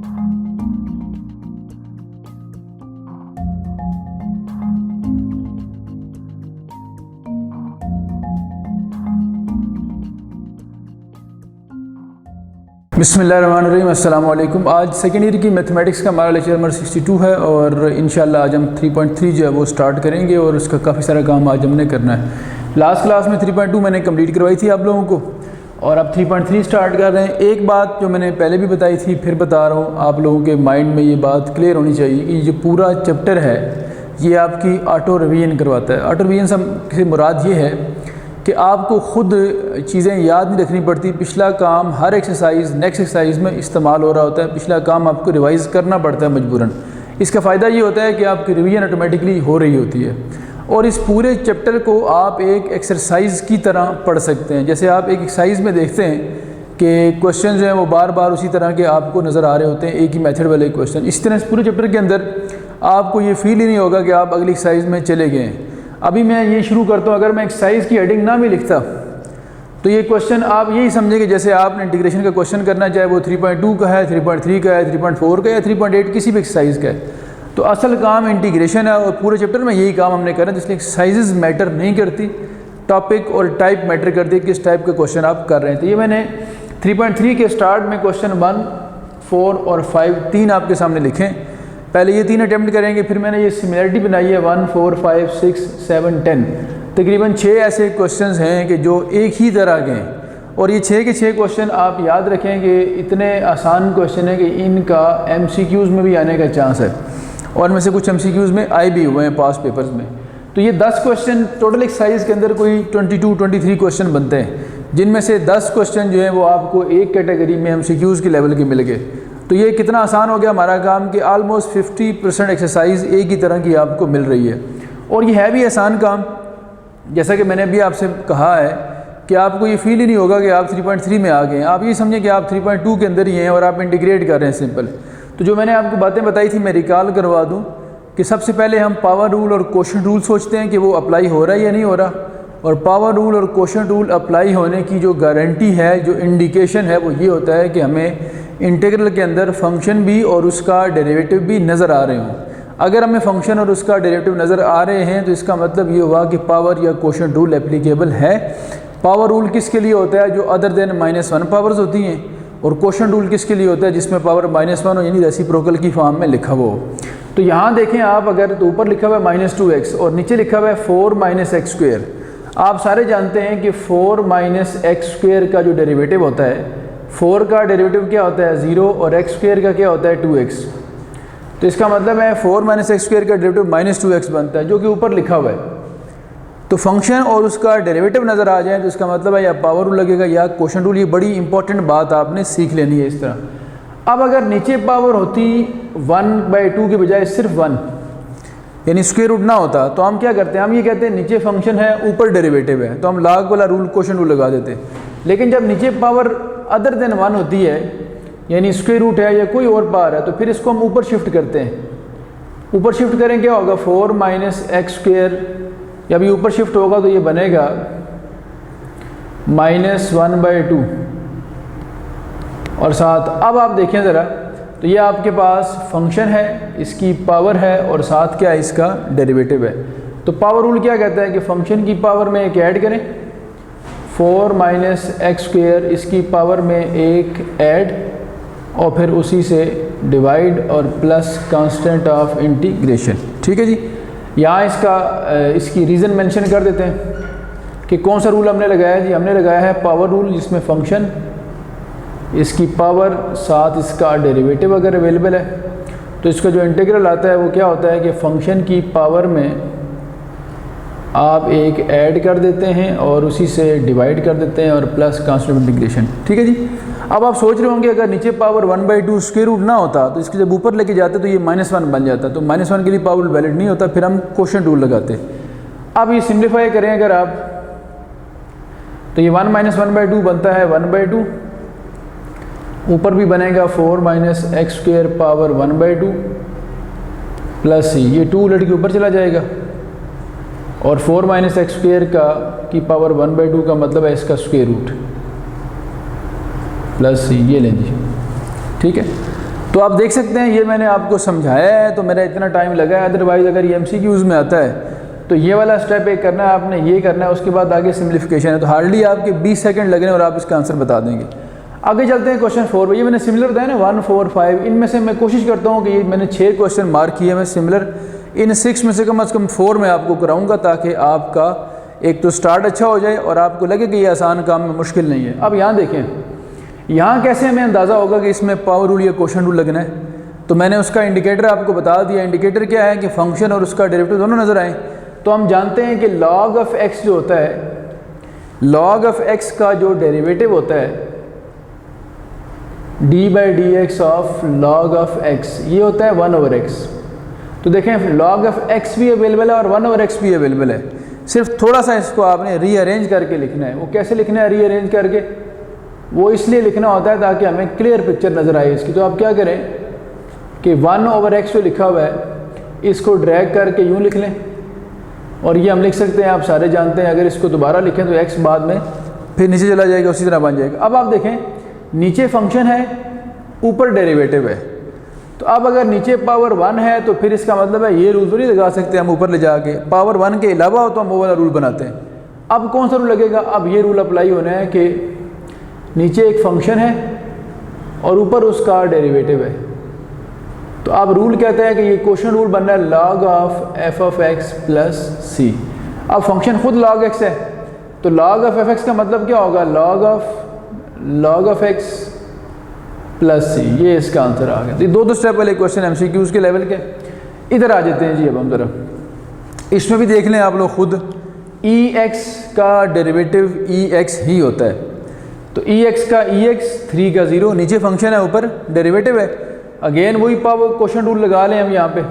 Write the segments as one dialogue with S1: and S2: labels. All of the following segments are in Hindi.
S1: बिस्मिल्लाहिर्रहमानिर्रहीम, अस्सलाम वालेकुम। आज सेकेंड ईयर की मैथमेटिक्स का हमारा लेक्चर नंबर 62 है और इंशाल्लाह आज हम 3.3 जो है वो स्टार्ट करेंगे और उसका काफ़ी सारा काम आज हमने करना है। लास्ट क्लास में 3.2 मैंने कंप्लीट करवाई थी आप लोगों को और अब 3.3 स्टार्ट कर रहे हैं। एक बात जो मैंने पहले भी बताई थी फिर बता रहा हूँ, आप लोगों के माइंड में ये बात क्लियर होनी चाहिए कि जो पूरा चैप्टर है ये आपकी ऑटो रिवीजन करवाता है। ऑटो रिवीजन से मुराद ये है कि आपको ख़ुद चीज़ें याद नहीं रखनी पड़ती। पिछला काम हर एक्सरसाइज नेक्स्ट एक्सरसाइज में इस्तेमाल हो रहा होता है, पिछला काम आपको रिवाइज़ करना पड़ता है मजबूरन। इसका फ़ायदा ये होता है कि आपकी रिवीजन ऑटोमेटिकली हो रही होती है और इस पूरे चैप्टर को आप एक एक्सरसाइज की तरह पढ़ सकते हैं। जैसे आप एक एक्सरसाइज में देखते हैं कि क्वेश्चन जो हैं वो बार बार उसी तरह के आपको नज़र आ रहे होते हैं, एक ही मेथड वाले क्वेश्चन। इस तरह इस पूरे चैप्टर के अंदर आपको ये फील ही नहीं होगा कि आप अगली एक्सरसाइज में चले गए हैं। अभी मैं ये शुरू करता हूँ, अगर मैं एक्सरसाइज की हेडिंग ना भी लिखता तो ये क्वेश्चन आप यही समझेंगे जैसे आपने इंटीग्रेशन का क्वेश्चन करना, चाहे वो 3.2 का है, 3.3 का है, 3.4 का है, 3.8 किसी भी एक्सरसाइज का है। तो असल काम इंटीग्रेशन है और पूरे चैप्टर में यही काम हमने करना है, इसलिए एक्सरसाइजेज मैटर नहीं करती, टॉपिक और टाइप मैटर करती है, किस टाइप का क्वेश्चन आप कर रहे हैं। तो ये मैंने 3.3 के स्टार्ट में क्वेश्चन 1, 4 और 5 तीन आपके सामने लिखें। पहले ये तीन अटैम्प्ट करेंगे, फिर मैंने ये सिमिलरिटी बनाई है 1, 4, 5, 6, 7, 10। तकरीबन 6 ऐसे क्वेश्चंस हैं कि जो एक ही तरह के हैं और ये 6 के 6 क्वेश्चन आप याद रखें कि इतने आसान क्वेश्चन है कि इनका MCQs में भी आने का चांस है और इनमें से कुछ MCQs में आए भी हुए हैं पास पेपर्स में। तो ये 10 क्वेश्चन टोटल एक्सरसाइज के अंदर कोई 22-23 क्वेश्चन बनते हैं, जिनमें से 10 क्वेश्चन जो हैं वो आपको एक कैटेगरी में MCQs के लेवल के मिल गए। तो ये कितना आसान हो गया हमारा काम कि आलमोस्ट 50% एक्सरसाइज एक ही तरह की आपको मिल रही है और ये है भी आसान काम। जैसा कि मैंने अभी आपसे कहा है कि आपको ये फील ही नहीं होगा कि आप 3.3 में आ गए हैं। आप ये समझें कि आप 3.2 के अंदर ही हैं और आप इंटीग्रेट कर रहे हैं सिंपल। तो जो मैंने आपको बातें बताई थी मैं रिकॉल करवा दूँ कि सबसे पहले हम पावर रूल और कोशेंट रूल सोचते हैं कि वो अप्लाई हो रहा है या नहीं हो रहा, और पावर रूल और कोशेंट रूल अप्लाई होने की जो गारंटी है, जो इंडिकेशन है, वो ये होता है कि हमें इंटीग्रल के अंदर फंक्शन भी और उसका डेरिवेटिव भी नज़र आ रहे हों। अगर हमें फंक्शन और उसका डेरिवेटिव नज़र आ रहे हैं तो इसका मतलब ये हुआ कि पावर या कोशेंट रूल एप्लीकेबल है। पावर रूल किसके लिए होता है? जो अदर देन -1 पावर्स होती हैं, और कोशेंट रूल किसके लिए होता है? जिसमें पावर -1 हो, यानी रेसिप्रोकल की फॉर्म में लिखा हुआ हो। तो यहाँ देखें आप, अगर तो ऊपर लिखा हुआ है -2x और नीचे लिखा हुआ है 4 - x²। आप सारे जानते हैं कि 4 - x² का जो डेरिवेटिव होता है, 4 का डेरिवेटिव क्या होता है? 0 और x² का क्या होता है? 2x। तो इसका मतलब है 4 - x² का डेरिवेटिव -2x बनता है, जो कि ऊपर लिखा हुआ है। तो फंक्शन और उसका डेरिवेटिव नज़र आ जाए तो इसका मतलब है या पावर रूल लगेगा या कोशेंट रूल। ये बड़ी इंपॉर्टेंट बात आपने सीख लेनी है इस तरह। अब अगर नीचे पावर होती 1/2 के बजाय सिर्फ 1, यानी स्क्वायर रूट ना होता, तो हम क्या करते हैं? हम ये कहते हैं नीचे फंक्शन है ऊपर डेरिवेटिव है, तो हम लॉग वाला रूल कोशेंट रूल लगा देते हैं। लेकिन जब नीचे पावर अदर देन 1 होती है, यानी स्क्वायर रूट है या कोई और पावर है, तो फिर इसको हम ऊपर शिफ्ट करते हैं। ऊपर शिफ्ट करें क्या होगा? 4 - x²। जब ये ऊपर शिफ्ट होगा तो ये बनेगा -1/2 और साथ। अब आप देखें ज़रा, तो ये आपके पास फंक्शन है, इसकी पावर है और साथ क्या है? इसका डेरिवेटिव है। तो पावर रूल क्या कहता है कि फंक्शन की पावर में एक ऐड करें, 4 - x², इसकी पावर में एक ऐड और फिर उसी से डिवाइड और प्लस कांस्टेंट ऑफ इंटीग्रेशन। ठीक है जी। यहाँ इसकी रीज़न मेंशन कर देते हैं कि कौन सा रूल हमने लगाया है जी। हमने लगाया है पावर रूल, जिसमें फंक्शन, इसकी पावर साथ इसका डेरिवेटिव अगर अवेलेबल है, तो इसका जो इंटीग्रल आता है वो क्या होता है कि फंक्शन की पावर में आप एक ऐड कर देते हैं और उसी से डिवाइड कर देते हैं और प्लस कांस्टेंट इंटीग्रेशन। ठीक है जी। अब आप सोच रहे होंगे अगर नीचे पावर 1/2 स्क्वायर रूट ना होता तो इसके जब ऊपर लेके जाते तो ये -1 बन जाता, तो -1 के लिए पावर वैलिड नहीं होता, फिर हम कोशेंट रूल लगाते। अब ये सिंप्लीफाई करें अगर आप, तो ये 1 - 1/2 बनता है 1/2, ऊपर भी बनेगा 4 - x² पावर 1/2 प्लस ये 2 उलट के ऊपर चला जाएगा और 4 - x² की पावर 1/2 का मतलब है इसका स्क्वायर रूट प्लस ये लें जी। ठीक है। तो आप देख सकते हैं ये मैंने आपको समझाया है तो मेरा इतना टाइम लगा है, अदरवाइज़ अगर ये MCQs में आता है तो ये वाला स्टेप एक करना है आपने, ये करना है, उसके बाद आगे सिम्प्लीफिकेशन है, तो हार्डली आपके 20 सेकंड लगने और आप इसका आंसर बता देंगे। आगे चलते हैं क्वेश्चन 4 पे। ये मैंने सिमिलर बताया ना 1, 4, 5, इनमें से मैं कोशिश करता हूँ कि ये मैंने 6 क्वेश्चन मार्क किए मैं सिमिलर, इन 6 में से कम 4 में आपको कराऊँगा ताकि आपका एक तो स्टार्ट अच्छा हो जाए और आपको लगे कि ये आसान काम में मुश्किल नहीं है। अब यहाँ देखें, यहाँ कैसे हमें अंदाज़ा होगा कि इसमें पावर रूल या क्वेश्चन रूल लगना है, तो मैंने उसका इंडिकेटर आपको बता दिया। इंडिकेटर क्या है कि फंक्शन और उसका डेरिवेटिव दोनों नज़र आए। तो हम जानते हैं कि log ऑफ x जो होता है, log ऑफ x का जो डेरिवेटिव होता है d/dx of log of x, ये होता है 1/x। तो देखें log ऑफ x भी अवेलेबल है और 1/x भी अवेलेबल है, सिर्फ थोड़ा सा इसको आपने रीअरेंज करके लिखना है। वो कैसे लिखना है रीअरेंज करके? वो इसलिए लिखना होता है ताकि हमें क्लियर पिक्चर नज़र आए इसकी। तो आप क्या करें कि 1/x जो लिखा हुआ है इसको ड्रैग करके यूँ लिख लें, और ये हम लिख सकते हैं, आप सारे जानते हैं। अगर इसको दोबारा लिखें तो x बाद में फिर नीचे चला जाएगा, उसी तरह बन जाएगा। अब आप देखें नीचे फंक्शन है, ऊपर डेरिवेटिव है, तो अब अगर नीचे पावर 1 है तो फिर इसका मतलब है ये रूल तो नहीं लगा सकते हम ऊपर ले जाके, पावर 1 के अलावा हो तो हम वो वाला रूल बनाते हैं। अब कौन सा रूल लगेगा? अब ये रूल अप्लाई होना है कि नीचे एक फंक्शन है और ऊपर उसका डेरिवेटिव है। तो अब रूल कहता है कि ये क्वेश्चन रूल बनना है log of f of x plus c। अब फंक्शन खुद log x है, तो log ऑफ f(x) का मतलब क्या होगा? log of x plus c। ये इसका आंसर आ गया। तो ये दो स्टेप वाले क्वेश्चन MCQs के लेवल के। इधर आ जाते हैं जी, अब हम ज़रा इसमें भी देख लें आप लोग खुद। ex का डेरिवेटिव ex ही होता है, तो ex का ex, 3 का 0, नीचे फंक्शन है ऊपर डेरिवेटिव है। अगेन वही पावर क्वेश्चन रूल लगा लें हम यहाँ पे।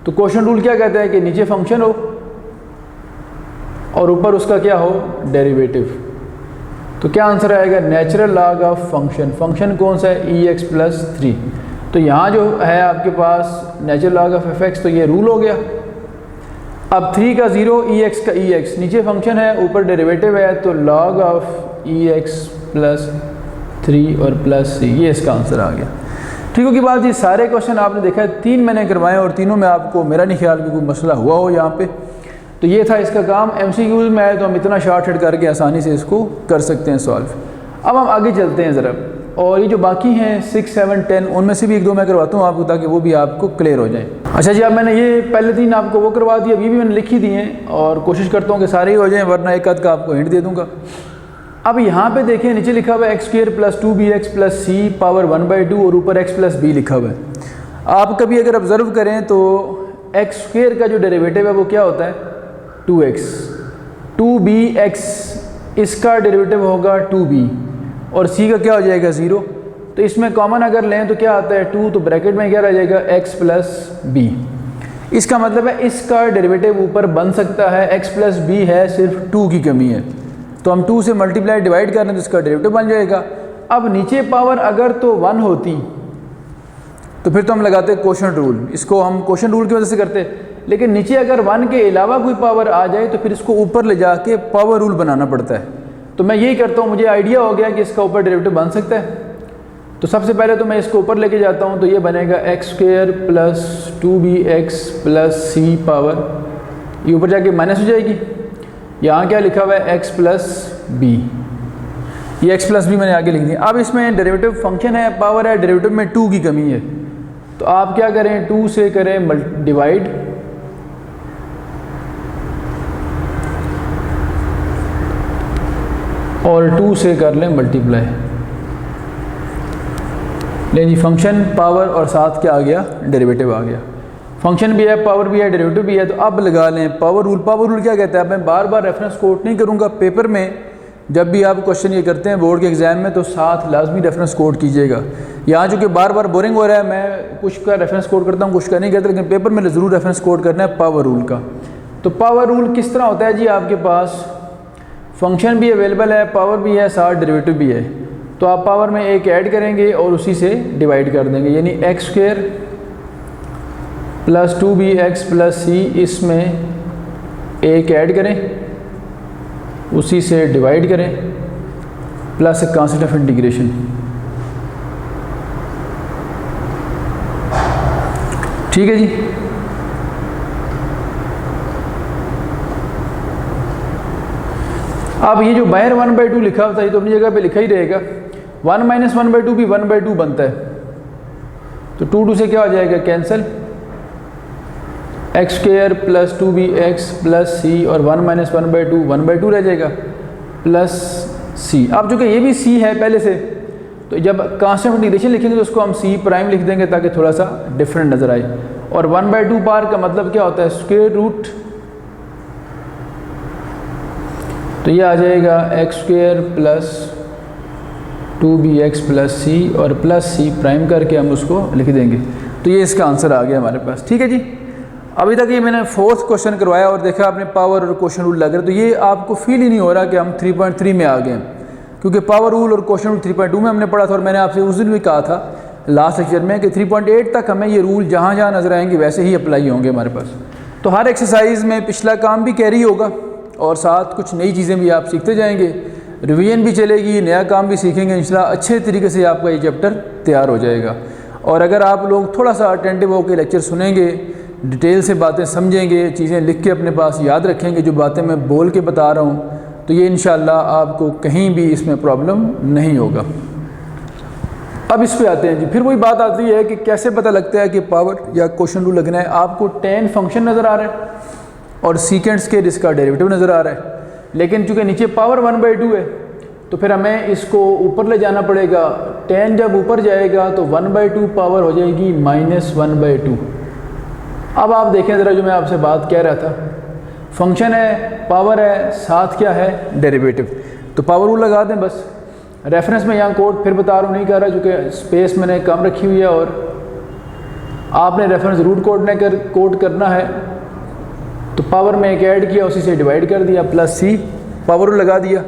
S1: तो क्वेश्चन रूल क्या कहता है कि नीचे फंक्शन हो और ऊपर उसका क्या हो? डेरिवेटिव। तो क्या आंसर आएगा? Natural log of function. Function कौन सा है? ex plus 3। तो यहाँ जो है आपके पास नेचुरल लॉग ऑफ f(x), तो ये रूल हो गया। अब 3 का 0, ex का ex, नीचे फंक्शन है ऊपर डेरिवेटिव है, तो log ऑफ ex प्लस 3 और प्लस c, ये इसका आंसर आ गया। ठीक हो की बात। ये सारे क्वेश्चन आपने देखा है, 3 मैंने करवाए और तीनों में आपको मेरा नहीं ख्याल कि कोई मसला हुआ हो यहाँ पे। तो ये था इसका काम। MCQs में आए तो हम इतना शॉर्ट करके आसानी से इसको कर सकते हैं सॉल्व। अब हम आगे चलते हैं ज़रा, और ये जो बाकी हैं 6, 7, 10, उनमें से भी 1-2 मैं करवाता हूँ आपको ताकि वो भी आपको क्लियर हो जाए। अच्छा जी, अब मैंने ये पहले 3 आपको वो करवा दिया, अभी भी मैंने लिखी दी हैं और कोशिश करता हूँ कि सारे ही हो जाएँ, वरना एक आध का आपको हिंट दे दूँगा। अब यहाँ पे देखिए नीचे लिखा हुआ है x² plus 2bx plus c power 1/2 और ऊपर x प्लस b लिखा हुआ है। आप कभी अगर ऑब्ज़र्व करें तो x² का जो डेरिवेटिव है वो क्या होता है? 2x। 2bx इसका डेरिवेटिव होगा 2b और c का क्या हो जाएगा? 0। तो इसमें कॉमन अगर लें तो क्या आता है? 2, तो ब्रैकेट में क्या रह जाएगा? x plus b। इसका मतलब है इसका डेरिवेटिव ऊपर बन सकता है, x प्लस b है, सिर्फ 2 की कमी है, तो हम 2 से मल्टीप्लाई डिवाइड कर रहे हैं तो इसका डेरिवेटिव बन जाएगा। अब नीचे पावर अगर तो 1 होती तो फिर तो हम लगाते क्वोशंट रूल, इसको हम क्वोशंट रूल की वजह से करते। लेकिन नीचे अगर 1 के अलावा कोई पावर आ जाए तो फिर इसको ऊपर ले जाके पावर रूल बनाना पड़ता है। तो मैं यही करता हूँ, मुझे आइडिया हो गया कि इसका ऊपर डेरिवेटिव बन सकता है। तो सबसे पहले तो मैं इसको ऊपर लेके जाता हूँ, तो ये बनेगा x² plus 2bx plus c power, ये ऊपर जाके माइनस हो जाएगी। यहाँ क्या लिखा हुआ है? x प्लस b, ये x प्लस b मैंने आगे लिख दिया। अब इसमें डेरिवेटिव फंक्शन है, पावर है, डेरिवेटिव में 2 की कमी है, तो आप क्या करें? 2 से करें डिवाइड, और 2 से कर लें मल्टीप्लाई। लें जी, फंक्शन, पावर और साथ क्या आ गया? डेरिवेटिव आ गया। फंक्शन भी है, पावर भी है, डेरिवेटिव भी है। तो अब लगा लें पावर रूल। पावर रूल क्या कहता है? मैं बार बार रेफरेंस कोट नहीं करूँगा, पेपर में जब भी आप क्वेश्चन ये करते हैं बोर्ड के एग्जाम में तो साथ लाजमी रेफरेंस कोट कीजिएगा। यहाँ चूँकि बार बार बोरिंग हो रहा है, मैं कुछ का रेफरेंस कोट करता हूँ, कुछ का नहीं करता, लेकिन पेपर में ज़रूर रेफरेंस कोट करना है पावर रूल का। तो पावर रूल किस तरह होता है जी? आपके पास फंक्शन भी अवेलेबल है, पावर भी है, साथ डेरिवेटिव भी है, तो आप पावर में एक ऐड करेंगे और उसी से डिवाइड कर देंगे, यानी x² plus 2bx plus c, इसमें एक ऐड करें, उसी से डिवाइड करें, प्लस एक कांस्टेंट ऑफ इंटीग्रेशन। ठीक है जी। अब ये जो बाहर 1/2 लिखा होता है तो अपनी जगह पे लिखा ही रहेगा। 1 - 1/2 भी 1/2 बनता है, तो 2 से क्या हो जाएगा कैंसिल, x² + 2bx + c और 1 - 1/2 1/2 रह जाएगा प्लस c। अब चूँकि ये भी c है पहले से, तो जब कांस्टेंट इंटीग्रेशन लिखेंगे तो उसको हम c प्राइम लिख देंगे ताकि थोड़ा सा डिफरेंट नज़र आए। और 1/2 पार का मतलब क्या होता है, स्क्वायर रूट, तो ये आ जाएगा x² + 2bx + c और प्लस c प्राइम करके हम उसको लिख देंगे। तो ये इसका आंसर आ गया हमारे पास। ठीक है जी। अभी तक ये मैंने 4th क्वेश्चन करवाया और देखा आपने पावर और क्वेश्चन रूल लग रहे, तो ये आपको फील ही नहीं हो रहा कि हम 3.3 में आ गए हैं, क्योंकि पावर रूल और क्वेश्चन रूल 3.2 में हमने पढ़ा था। और मैंने आपसे उस दिन भी कहा था लास्ट लेक्चर में कि 3.8 तक हमें ये रूल जहाँ जहाँ नज़र आएंगे वैसे ही अप्लाई होंगे हमारे पास। तो हर एक्सरसाइज में पिछला काम भी कैरी होगा और साथ कुछ नई चीज़ें भी आप सीखते जाएंगे, रिवीजन भी चलेगी, नया काम भी सीखेंगे इंशाल्लाह। अच्छे तरीके से आपका ये चैप्टर तैयार हो जाएगा। और अगर आप लोग थोड़ा सा अटेंटिव होकर लेक्चर सुनेंगे, डिटेल से बातें समझेंगे, चीज़ें लिख के अपने पास याद रखेंगे, जो बातें मैं बोल के बता रहा हूँ, तो ये इंशाल्लाह आपको कहीं भी इसमें प्रॉब्लम नहीं होगा। अब इस पे आते हैं जी। फिर वही बात आती है कि कैसे पता लगता है कि पावर या क्वेश्चन रूल लगना है। आपको tan फंक्शन नज़र आ रहा है और सीकेंड स्केयर इसका डेरिवेटिव नज़र आ रहा है, लेकिन चूँकि नीचे पावर 1/2 है तो फिर हमें इसको ऊपर ले जाना पड़ेगा। tan जब ऊपर जाएगा तो 1/2 पावर हो जाएगी -1/2। अब आप देखें ज़रा, जो मैं आपसे बात कह रहा था, फंक्शन है, पावर है, साथ क्या है, डेरिवेटिव। तो पावर रूल लगा दें बस। रेफरेंस में यहाँ कोड फिर बता रहा हूँ, नहीं कर रहा, क्योंकि स्पेस मैंने कम रखी हुई है और आपने रेफरेंस रूट कोड करना है। तो पावर में एक ऐड किया, उसी से डिवाइड कर दिया, प्लस c, पावर रूल लगा दिया।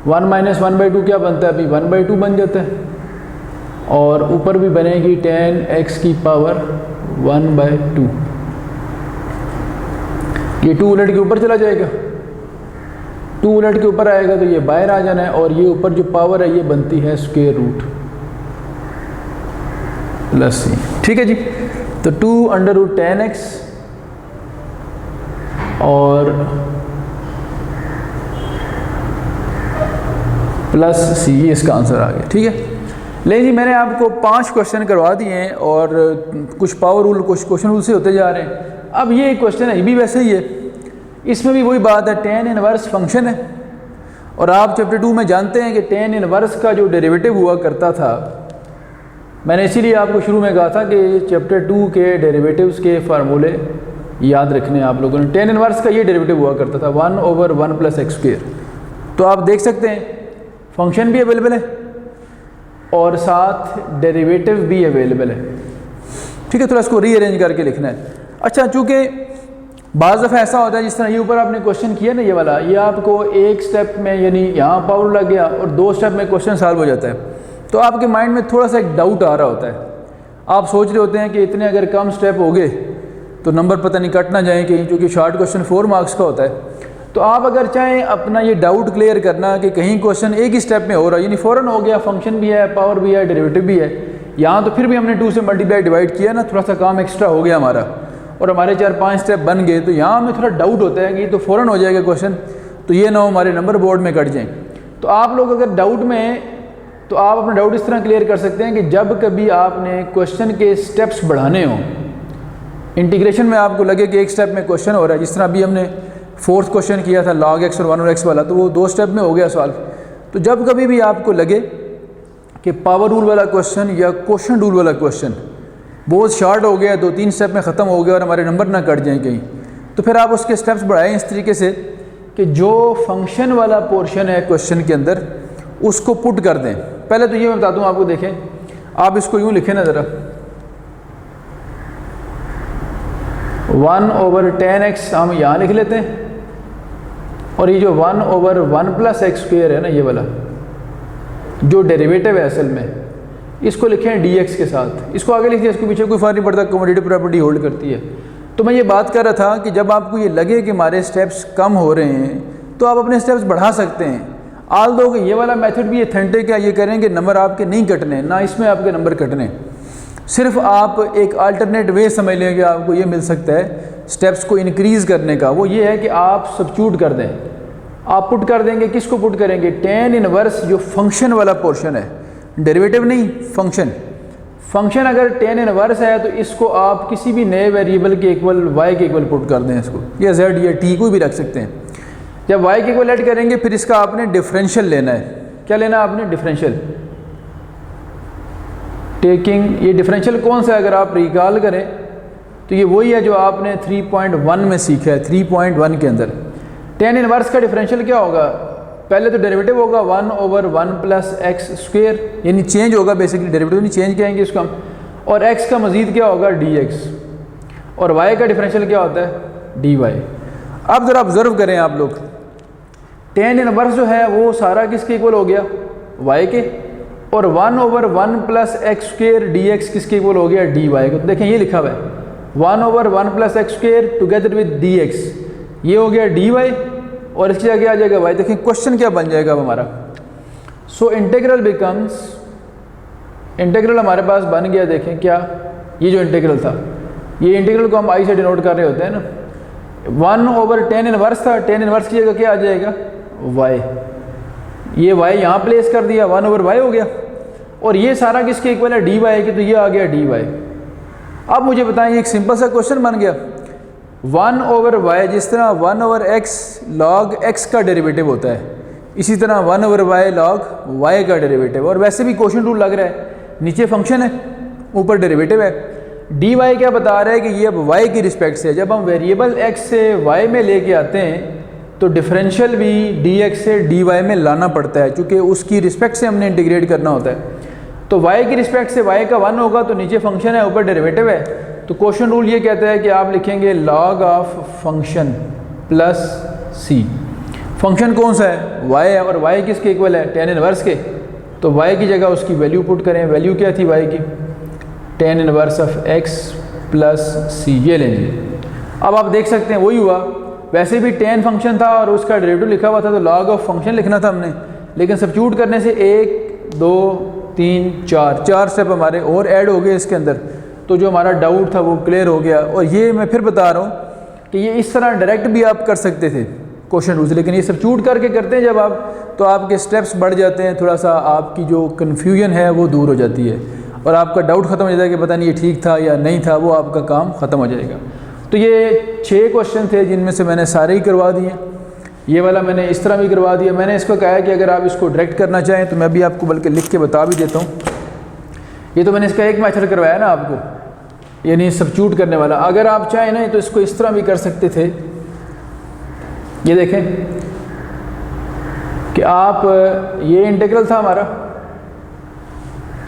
S1: 1 - 1/2 क्या बनता है, अभी 1/2 बन जाता है। और ऊपर भी बनेगी tan x की पावर 1/2। ये 2 उलट के ऊपर चला जाएगा, 2 उलट के ऊपर आएगा तो ये बाहर आ जाना है। और ये ऊपर जो पावर है ये बनती है स्क्वायर रूट प्लस c। ठीक है जी। तो 2√tan x और प्लस c, ये इसका आंसर आ गया। ठीक है। ले जी, मैंने आपको 5 क्वेश्चन करवा दिए हैं और कुछ पावर रूल, कुछ क्वेश्चन रूल से होते जा रहे हैं। अब ये क्वेश्चन है, ये भी वैसे ही है, इसमें भी वही बात है, tan इनवर्स फंक्शन है। और आप चैप्टर 2 में जानते हैं कि tan इनवर्स का जो डेरिवेटिव हुआ करता था, मैंने इसीलिए आपको शुरू में कहा था कि चैप्टर 2 के डेरिवेटिव्स के फार्मूले याद रखने आप लोगों ने। tan इनवर्स का ये डेरिवेटिव हुआ करता था 1/1 + x²। तो आप देख सकते हैं फंक्शन भी अवेलेबल है और साथ डेरिवेटिव भी अवेलेबल है। ठीक है। थोड़ा इसको रीअरेंज करके लिखना है। अच्छा, चूँकि बाज़ दफ़ा ऐसा होता है, जिस तरह ये ऊपर आपने क्वेश्चन किया ना, ये वाला, ये आपको एक स्टेप में, यानी यहाँ पावर लग गया और 2 स्टेप में क्वेश्चन सॉल्व हो जाता है, तो आपके माइंड में थोड़ा सा एक डाउट आ रहा होता है। आप सोच रहे होते हैं कि इतने अगर कम स्टेप हो गए तो नंबर पता नहीं कट ना जाए कहीं, क्योंकि शॉर्ट क्वेश्चन 4 मार्क्स का होता है। तो आप अगर चाहें अपना ये डाउट क्लियर करना कि कहीं क्वेश्चन एक ही स्टेप में हो रहा है, यानी फ़ौरन हो गया, फंक्शन भी है, पावर भी है, डेरिवेटिव भी है, यहाँ तो फिर भी हमने 2 से मल्टीप्लाई डिवाइड किया ना, थोड़ा सा काम एक्स्ट्रा हो गया हमारा और हमारे 4-5 स्टेप बन गए, तो यहाँ हमें थोड़ा डाउट होता है कि ये तो फ़ौरन हो जाएगा क्वेश्चन, तो ये ना हो हमारे नंबर बोर्ड में कट जाएँ। तो आप लोग अगर डाउट में, तो आप अपना डाउट इस तरह क्लियर कर सकते हैं कि जब कभी आपने क्वेश्चन के स्टेप्स बढ़ाने हों, इंटीग्रेशन में आपको लगे कि एक स्टेप में क्वेश्चन हो रहा है, जिस तरह अभी हमने 4th क्वेश्चन किया था log x और 1/x वाला, तो वो 2 स्टेप में हो गया सॉल्व। तो जब कभी भी आपको लगे कि पावर रूल वाला क्वेश्चन या क्वेश्चन रूल वाला क्वेश्चन बहुत शॉर्ट हो गया, 2-3 स्टेप में ख़त्म हो गया और हमारे नंबर ना कट जाएँ कहीं, तो फिर आप उसके स्टेप्स बढ़ाएं इस तरीके से कि जो फंक्शन वाला पोर्शन है क्वेश्चन के अंदर उसको पुट कर दें। पहले तो ये मैं बताता हूँ आपको, देखें, आप इसको यूँ लिखें ना ज़रा, 1/tan x हम यहाँ लिख लेते हैं, और ये जो 1/1 + x² है ना, ये वाला जो डेरिवेटिव है असल में, इसको लिखें dx के साथ। इसको आगे लिख दिया, इसको पीछे कोई फ़र्क नहीं पड़ता, कमोडेटिव प्रॉपर्टी होल्ड करती है। तो मैं ये बात कर रहा था कि जब आपको ये लगे कि हमारे स्टेप्स कम हो रहे हैं तो आप अपने स्टेप्स बढ़ा सकते हैं। आल दो कि ये वाला मेथड भी ऑथेंटिक है, ये करें कि नंबर आपके नहीं कटने, ना इसमें आपके नंबर कटने। सिर्फ आप एक अल्टरनेट वे समझ लें कि आपको ये मिल सकता है स्टेप्स को इंक्रीज़ करने का, वो ये है कि आप सब्स्टिट्यूट कर दें। आप पुट कर देंगे, किसको पुट करेंगे? टेन इनवर्स जो फंक्शन वाला पोर्शन है, डेरिवेटिव नहीं, फंक्शन। फंक्शन अगर टेन इनवर्स है तो इसको आप किसी भी नए वेरिएबल के इक्वल, वाई के इक्वल पुट कर दें इसको, या जेड या टी को भी रख सकते हैं। जब वाई के इक्वल ऐड करेंगे फिर इसका आपने डिफरेंशियल लेना है। क्या लेना है आपने? डिफरेंशियल। टेकिंग, ये डिफरेंशियल कौन सा है अगर आप रिकॉल करें तो ये वही है जो आपने 3.1 में सीखा है। 3.1 के अंदर टेन इनवर्स का डिफरेंशियल क्या होगा? पहले तो डेरिवेटिव होगा 1/1 + x², यानी चेंज होगा बेसिकली, डेरिवेटिव नहीं चेंज कहेंगे इसको हम, और x का मज़ीद क्या होगा? dx, और y का डिफरेंशियल क्या होता है? dy। अब ज़रा ऑब्ज़र्व करें आप लोग, टेन इनवर्स जो है वो सारा किसके इक्वल हो गया? y के, और 1/1 + x² dx किसके इक्वल हो गया? dy को। तो देखें ये लिखा हुआ है 1/1 + x² टुगेदर विद dx, ये हो गया dy, और इसकी जगह आ जाएगा y। देखें क्वेश्चन क्या बन जाएगा अब हमारा। सो इंटीग्रल बिकम्स, इंटीग्रल हमारे पास बन गया। देखें क्या, ये जो इंटीग्रल था, ये इंटीग्रल को हम i से डिनोट कर रहे होते हैं ना। 1/10 इनवर्स था, 10 इनवर्स की जगह क्या आ जाएगा? y। ये y यहाँ प्लेस कर दिया, 1/y हो गया, और ये सारा किसके इक्वल है? dy के, तो ये आ गया dy। अब मुझे बताएं, एक सिंपल सा क्वेश्चन बन गया। 1/y जिस तरह 1/x log x का डेरिवेटिव होता है, इसी तरह 1/y log y का डेरिवेटिव, और वैसे भी क्वेश्चन रूल लग रहा है, नीचे फंक्शन है ऊपर डेरिवेटिव है। dy क्या बता रहा है कि ये अब y की रिस्पेक्ट से, जब हम वेरिएबल x से y में लेके आते हैं तो डिफरेंशियल भी dx से dy में लाना पड़ता है, क्योंकि उसकी रिस्पेक्ट से हमने इंटीग्रेट करना होता है। तो y की रिस्पेक्ट से y का 1 होगा, तो नीचे फंक्शन है ऊपर डेरिवेटिव है, तो क्वेश्चन रूल ये कहता है कि आप लिखेंगे log of function plus c। Function कौन सा है? y है, और y किसके इक्वल है? टेन इनवर्स के, तो y की जगह उसकी वैल्यू पुट करें। वैल्यू क्या थी y की? Ten inverse of x plus c, ये लें जी। अब आप देख सकते हैं वही हुआ, वैसे भी टेन फंक्शन था और उसका डेरिवेटिव लिखा हुआ था, तो log ऑफ फंक्शन लिखना था हमने, लेकिन सब्स्टिट्यूट करने से 1 2 3 4 स्टेप हमारे और ऐड हो गए इसके अंदर, तो जो हमारा डाउट था वो क्लियर हो गया। और ये मैं फिर बता रहा हूँ कि ये इस तरह डायरेक्ट भी आप कर सकते थे क्वेश्चन रूल से, लेकिन ये सब्स्टिट्यूट करके करते हैं जब आप, तो आपके स्टेप्स बढ़ जाते हैं, थोड़ा सा आपकी जो कन्फ्यूजन है वो दूर हो जाती है, और आपका डाउट ख़त्म हो जाता है कि पता नहीं ये ठीक था या नहीं था, वो आपका काम ख़त्म हो जाएगा। तो ये 6 क्वेश्चन थे जिनमें से मैंने सारे ही करवा दिए। ये वाला मैंने इस तरह भी करवा दिया। मैंने इसको कहा है कि अगर आप इसको डायरेक्ट करना चाहें तो मैं भी आपको बल्कि लिख के बता भी देता हूँ। ये तो मैंने इसका एक मेथड करवाया ना आपको, यानी सब्स्टिट्यूट करने वाला। अगर आप चाहें ना तो इसको इस तरह भी कर सकते थे। ये देखें कि आप, ये इंटीग्रल था हमारा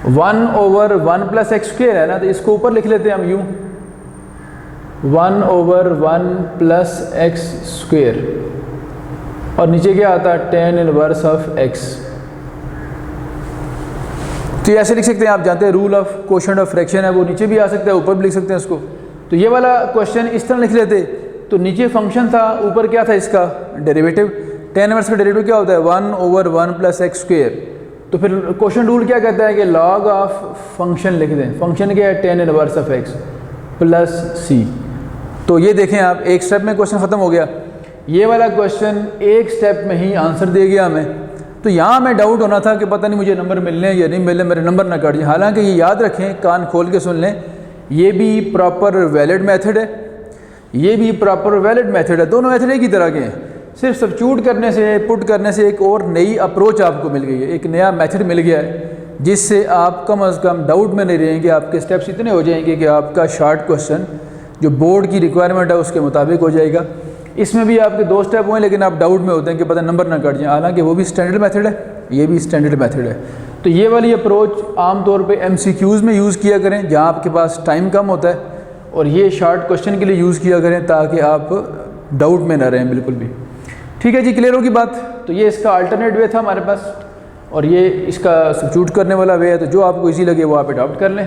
S1: 1/1 + x² है ना, तो इसको ऊपर लिख लेते हैं हम यूँ 1/1 + x², और नीचे क्या आता है? Ten inverse of x। तो ऐसे लिख सकते हैं, आप जानते हैं rule of quotient of fraction है, वो नीचे भी आ सकता है, ऊपर भी लिख सकते हैं उसको। तो ये वाला क्वेश्चन इस तरह लिख लेते, तो नीचे फंक्शन था, ऊपर क्या था इसका? डेरिवेटिव। टेन इनवर्स का डेरिवेटिव क्या होता है? 1/1 + x²। तो फिर क्वेश्चन रूल क्या कहता है कि लॉग ऑफ फंक्शन लिख दें। फंक्शन क्या है? Ten inverse of x plus c। तो ये देखें आप, एक स्टेप में क्वेश्चन ख़त्म हो गया। ये वाला क्वेश्चन एक स्टेप में ही आंसर दे गया हमें। तो यहाँ हमें डाउट होना था कि पता नहीं मुझे नंबर मिलने या नहीं मिलने, मेरे नंबर ना काट जाए। हालांकि ये याद रखें, कान खोल के सुन लें, ये भी प्रॉपर वैलिड मेथड है, ये भी प्रॉपर वैलिड मेथड है, दोनों मेथड एक ही तरह के हैं। सिर्फ सब्स्टिट्यूट करने से, पुट करने से एक और नई अप्रोच आपको मिल गई है, एक नया मेथड मिल गया है, जिससे आप कम अज़ कम डाउट में नहीं रहेंगे। आपके स्टेप्स इतने हो जाएंगे कि आपका शॉर्ट क्वेश्चन जो बोर्ड की रिक्वायरमेंट है उसके मुताबिक हो जाएगा। इसमें भी आपके 2 स्टेप हुए, लेकिन आप डाउट में होते हैं कि पता नंबर ना कट जाए, हालांकि वो भी स्टैंडर्ड मेथड है, ये भी स्टैंडर्ड मेथड है। तो ये वाली अप्रोच आमतौर पे MCQs में यूज़ किया करें, जहाँ आपके पास टाइम कम होता है, और ये शॉर्ट क्वेश्चन के लिए यूज़ किया करें ताकि आप डाउट में ना रहें बिल्कुल भी। ठीक है जी, क्लियर होगी बात। तो ये इसका अल्टरनेट वे था हमारे पास, और ये इसका सब्स्टिट्यूट करने वाला वे है। तो जो आपको इजी लगे वो आप अडॉप्ट कर लें।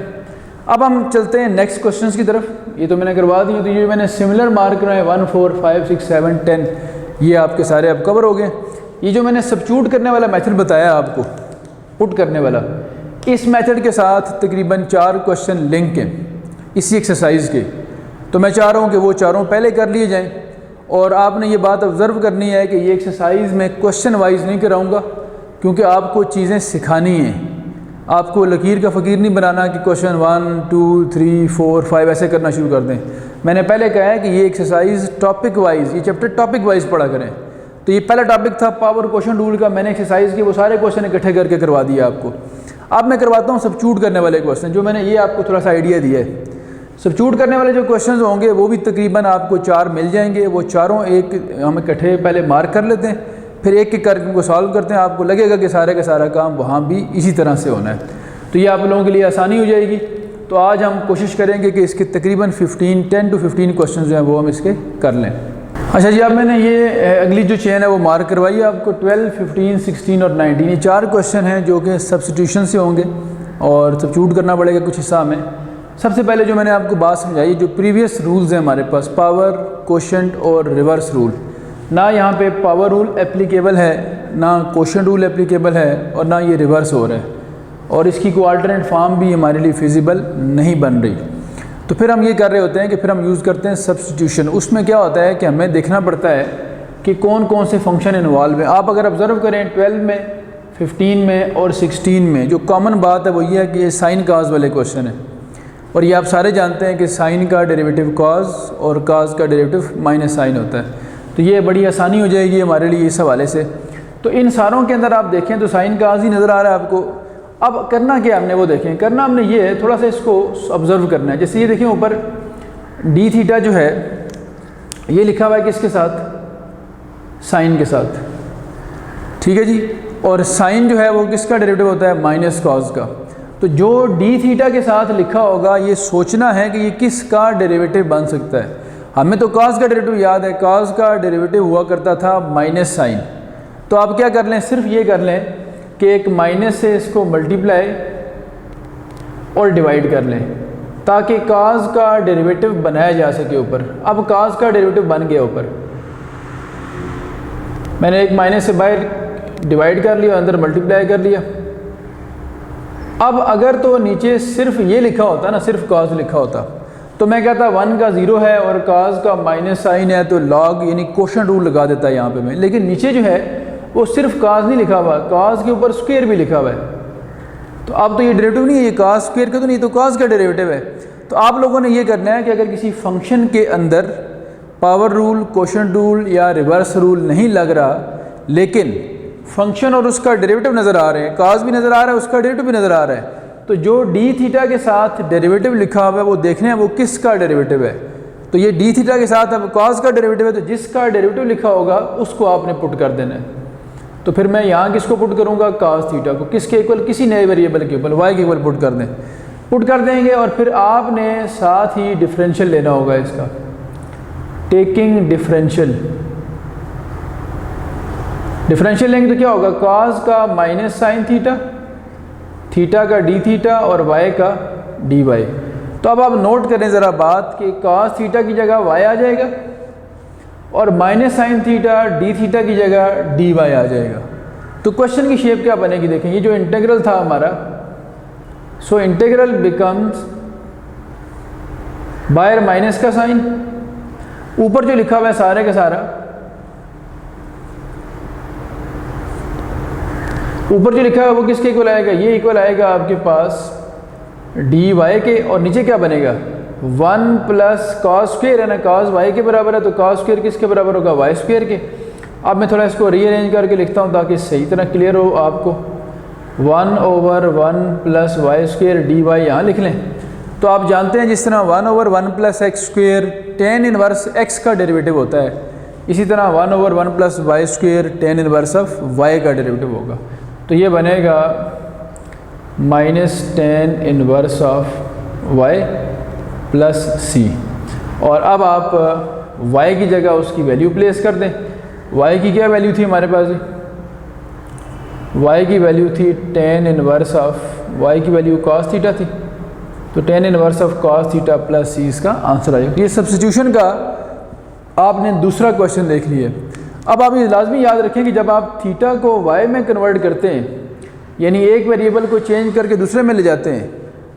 S1: अब हम चलते हैं नेक्स्ट क्वेश्चंस की तरफ। ये तो मैंने करवा दी, तो ये मैंने सिमिलर मार्क कराए 1 4 5 6 7 10, ये आपके सारे अब कवर हो गए। ये जो मैंने सब्स्टिट्यूट करने वाला मेथड बताया आपको, पुट करने वाला, इस मेथड के साथ तकरीबन 4 क्वेश्चन लिंक हैं इसी एक्सरसाइज के। तो मैं चाह रहा हूँ कि वो चारों पहले कर लिए जाएं और आपने ये बात ऑब्ज़र्व करनी है कि ये एक्सरसाइज मैं क्वेश्चन वाइज नहीं कराऊँगा, क्योंकि आपको चीज़ें सिखानी हैं। आपको लकीर का फ़कीर नहीं बनाना कि क्वेश्चन 1 2 3 4 5 ऐसे करना शुरू कर दें। मैंने पहले कहा है कि ये एक्सरसाइज टॉपिक वाइज, ये चैप्टर टॉपिक वाइज पढ़ा करें। तो ये पहला टॉपिक था पावर क्वेश्चन रूल का, मैंने एक्सरसाइज के वो सारे क्वेश्चन इकट्ठे करके करवा दिया आपको। अब मैं करवाता हूँ सब्स्टिट्यूट करने वाले क्वेश्चन, जो मैंने ये आपको थोड़ा सा आइडिया दिया है। सब्स्टिट्यूट करने वाले जो क्वेश्चन होंगे वो भी तकरीबन आपको 4 मिल जाएंगे। वो चारों एक हम इकट्ठे पहले मार्क कर लेते हैं, फिर एक एक करके उनको सॉल्व करते हैं। आपको लगेगा कि सारे का सारा काम वहाँ भी इसी तरह से होना है, तो ये आप लोगों के लिए आसानी हो जाएगी। तो आज हम कोशिश करेंगे कि इसके तकरीबन 10 to 15 क्वेश्चन जो हैं वो हम इसके कर लें। अच्छा जी, अब मैंने ये अगली जो चेन है वो मार्क करवाई है आपको। 12, 15, 16 और 19 ये 4 क्वेश्चन हैं जो कि सब्स्टिट्यूशन से होंगे और सब्स्टिट्यूट करना पड़ेगा कुछ हिस्सा में। सबसे पहले जो मैंने आपको बात समझाई, जो प्रीवियस रूल्स हैं हमारे पास, पावर, कोशेंट और रिवर्स रूल, ना यहाँ पे पावर रूल एप्लीकेबल है, ना कोशेंट रूल एप्लीकेबल है और ना ये रिवर्स हो रहा है, और इसकी कोई अल्टरनेट फॉर्म भी हमारे लिए फिजिबल नहीं बन रही। तो फिर हम ये कर रहे होते हैं कि फिर हम यूज़ करते हैं सब्स्टिट्यूशन। उसमें क्या होता है कि हमें देखना पड़ता है कि कौन कौन से फंक्शन इन्वॉल्व हैं। आप अगर ऑब्ज़र्व करें 12 में, 15 में और 16 में जो कॉमन बात है वो ये है कि ये साइन काज वाले क्वेश्चन है, और ये आप सारे जानते हैं कि साइन का डेरिवेटिव कॉज और काज का डेरिवेटिव माइनस साइन होता है। तो ये बड़ी आसानी हो जाएगी हमारे लिए इस हवाले से। तो इन सारों के अंदर आप देखें तो साइन काज ही नज़र आ रहा है आपको। अब करना क्या हमने वो देखें, करना हमने ये थोड़ा सा इसको ऑब्ज़र्व करना है। जैसे ये देखें ऊपर डी थीटा जो है ये लिखा हुआ है किसके साथ, साइन के साथ, ठीक है जी। और साइन जो है वो किसका डेरिवेटिव होता है, माइनस कॉज का। तो जो डी थीटा के साथ लिखा होगा ये सोचना है कि ये किसका डेरिवेटिव बन सकता है। हमें तो कॉज का डेरिवेटिव याद है, कॉज का डेरिवेटिव हुआ करता था माइनस साइन। तो आप क्या कर लें, सिर्फ ये कर लें कि एक माइनस से इसको मल्टीप्लाई और डिवाइड कर लें ताकि काज का डेरिवेटिव बनाया जा सके ऊपर। अब काज का डेरिवेटिव बन गया ऊपर, मैंने एक माइनस से बाहर डिवाइड कर लिया, अंदर मल्टीप्लाई कर लिया। अब अगर तो नीचे सिर्फ ये लिखा होता ना, सिर्फ काज लिखा होता, तो मैं कहता 1 का 0 है और काज का माइनस साइन है, तो लॉग यानी कोशेंट रूल लगा देता है यहाँ पे मैं। लेकिन नीचे जो है वो सिर्फ काज नहीं लिखा हुआ, काज के ऊपर स्क्वायर भी लिखा हुआ है। तो अब तो ये डेरिवेटिव नहीं है, ये काज स्क्वायर का तो नहीं, तो काज का डेरिवेटिव है। तो आप लोगों ने ये करना है कि अगर किसी फंक्शन के अंदर पावर रूल, कोशेंट रूल या रिवर्स रूल नहीं लग रहा, लेकिन फंक्शन और उसका डेरिवेटिव नज़र आ रहे हैं, काज भी नज़र आ रहा है, उसका डेरिवेटिव भी नज़र आ रहा है, तो जो डी थीटा के साथ डेरिवेटिव लिखा हुआ है वो देखने हैं वो किसका डेरिवेटिव है। तो ये डी थीटा के साथ अब काज का डेरिवेटिव है, तो जिसका डेरिवेटिव लिखा होगा उसको आपने पुट कर देना है। तो फिर मैं यहाँ किसको पुट करूँगा, काज थीटा को, किसके इक्वल, किसी नए वेरिएबल के इक्वल, वाई के इक्वल पुट कर दें, पुट कर देंगे। और फिर आपने साथ ही डिफरेंशियल लेना होगा इसका, टेकिंग डिफरेंशियल। डिफरेंशियल लेंगे तो क्या होगा, काज का माइनस साइन थीटा, थीटा का डी थीटा और वाई का डी वाई। तो अब आप नोट करें ज़रा बात कि काज थीटा की जगह वाई आ जाएगा और minus sine theta D theta की जगह डी वाई आ जाएगा। तो क्वेश्चन की शेप क्या बनेगी, देखें ये जो इंटीग्रल था हमारा, सो इंटीग्रल बिकम्स बाहर माइनस का साइन, ऊपर जो लिखा हुआ है सारे का सारा, ऊपर जो लिखा है वो किसके इक्वल आएगा, ये इक्वल आएगा आपके पास डी वाई के, और नीचे क्या बनेगा 1 प्लस कॉस स्क्वायर है ना, कॉस वाई के बराबर है, तो कॉस स्क्वायर किसके बराबर होगा, वाई स्क्वायर के। अब मैं थोड़ा इसको रीअरेंज करके लिखता हूँ ताकि सही तरह क्लियर हो आपको। 1/1 plus y square d y यहाँ लिख लें। तो आप जानते हैं जिस तरह 1/1 plus x square tan inverse x का डेरिवेटिव होता है, इसी तरह 1/1 plus y square tan inverse of y का डेरिवेटिव होगा। तो ये बनेगा -10 inverse of y plus c. और अब आप y की जगह उसकी वैल्यू प्लेस कर दें। y की क्या वैल्यू थी हमारे पास, y की वैल्यू थी 10 इनवर्स ऑफ, y की वैल्यू cos थीटा थी, तो 10 inverse of cos theta plus C इसका आंसर आएगा। ये सब्स्टिट्यूशन का आपने दूसरा क्वेश्चन देख लिया। अब आप ये लाजमी याद रखें कि जब आप थीटा को y में कन्वर्ट करते हैं यानी एक वेरिएबल को चेंज करके दूसरे में ले जाते हैं,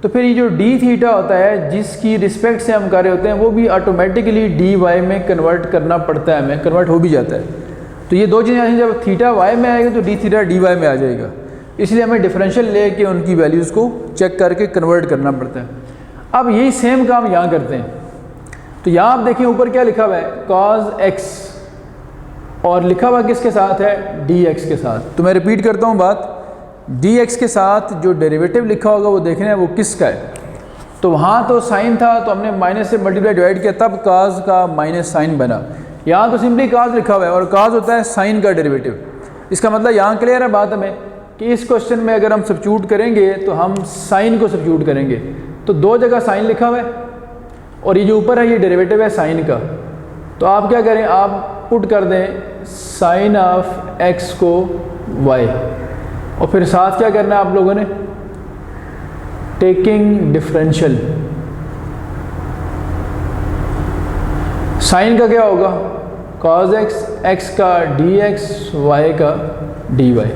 S1: तो फिर ये जो डी थीटा होता है जिसकी रिस्पेक्ट से हम कर रहे होते हैं वो भी ऑटोमेटिकली डी वाई में कन्वर्ट करना पड़ता है, हमें कन्वर्ट हो भी जाता है। तो ये दो चीज़ें जब थीटा वाई में आएगा तो डी थीटा डी वाई में आ जाएगा, इसलिए हमें डिफरेंशियल ले के उनकी वैल्यूज़ को चेक करके कन्वर्ट करना पड़ता है। अब यही सेम काम यहाँ करते हैं। तो यहाँ आप देखिए ऊपर क्या लिखा हुआ है, कॉज एक्स, और लिखा हुआ किसके साथ है, डी एक्स के साथ। तो मैं रिपीट करता हूँ बात, डी एक्स के साथ जो डेरिवेटिव लिखा होगा वो देखना है वो किसका है। तो वहाँ तो साइन था तो हमने माइनस से मल्टीप्लाई डिवाइड किया, तब काज का माइनस साइन बना। यहाँ तो सिंपली काज लिखा हुआ है और काज होता है साइन का डेरिवेटिव। इसका मतलब यहाँ क्लियर है बात हमें कि इस क्वेश्चन में अगर हम सब्स्टिट्यूट करेंगे तो हम साइन को सब्स्टिट्यूट करेंगे। तो दो जगह साइन लिखा हुआ है और ये जो ऊपर है ये डेरिवेटिव है साइन का। तो आप क्या करें, आप पुट कर दें साइन ऑफ एक्स को वाई, और फिर साथ क्या करना है आप लोगों ने, टेकिंग डिफरेंशियल। साइन का क्या होगा, कॉज एक्स, एक्स का डी एक्स, वाई का डी वाई।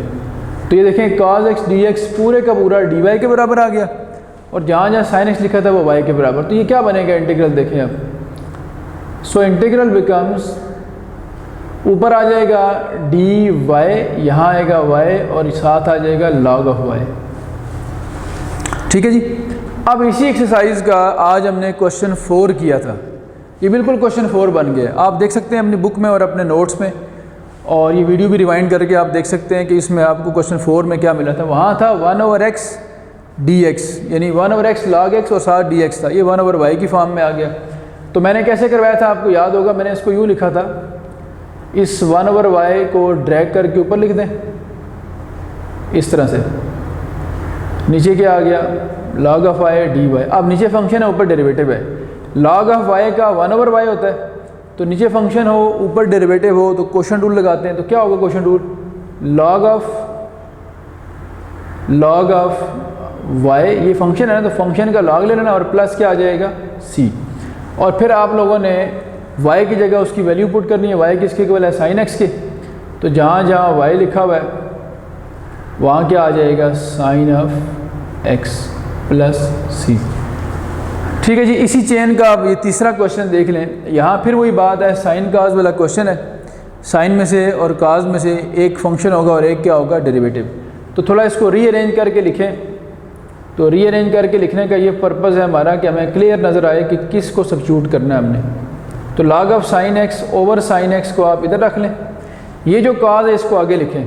S1: तो ये देखें कॉज एक्स डी एक्स पूरे का पूरा डी वाई के बराबर आ गया, और जहाँ जहाँ साइन एक्स लिखा था वो वाई के बराबर। तो ये क्या बनेगा इंटीग्रल, देखें आप। सो इंटीग्रल बिकम्स, ऊपर आ जाएगा डी वाई, यहाँ आएगा वाई और साथ आ जाएगा लॉग ऑफ वाई। ठीक है जी। अब इसी एक्सरसाइज का आज हमने क्वेश्चन 4 किया था, ये बिल्कुल क्वेश्चन 4 बन गया। आप देख सकते हैं अपनी बुक में और अपने नोट्स में, और ये वीडियो भी रिवाइंड करके आप देख सकते हैं कि इसमें आपको क्वेश्चन 4 में क्या मिला था। वहाँ था 1/x dx, यानी 1/x log x और साथ dx था, ये 1/y की फॉर्म में आ गया। तो मैंने कैसे करवाया था आपको याद होगा, मैंने इसको यूँ लिखा था, इस 1/y को ड्रैग करके ऊपर लिख दें इस तरह से, नीचे क्या आ गया log ऑफ y dy। अब नीचे फंक्शन है ऊपर डेरिवेटिव है, log ऑफ y का 1/y होता है, तो नीचे फंक्शन हो ऊपर डेरिवेटिव हो तो क्वोशंट रूल लगाते हैं। तो क्या होगा quotient rule, log of y, ये फंक्शन है ना, तो फंक्शन का log ले लेना और प्लस क्या आ जाएगा c, और फिर आप लोगों ने y की जगह उसकी वैल्यू पुट करनी है। y किसके इक्वल है, साइन x के। तो जहाँ जहाँ y लिखा हुआ है वहाँ क्या आ जाएगा, sine of x plus c। ठीक है जी। इसी चेन का आप ये तीसरा क्वेश्चन देख लें। यहाँ फिर वही बात है, साइन काज वाला क्वेश्चन है, साइन में से और काज में से एक फंक्शन होगा और एक क्या होगा, डेरिवेटिव। तो थोड़ा इसको रीअरेंज करके लिखें। तो रीअरेंज करके लिखने का ये पर्पज़ है हमारा कि हमें क्लियर नज़र आए कि किस को सब्स्टिट्यूट करना है हमने। तो log of sine x over sine x को आप इधर रख लें, ये जो काज है इसको आगे लिखें,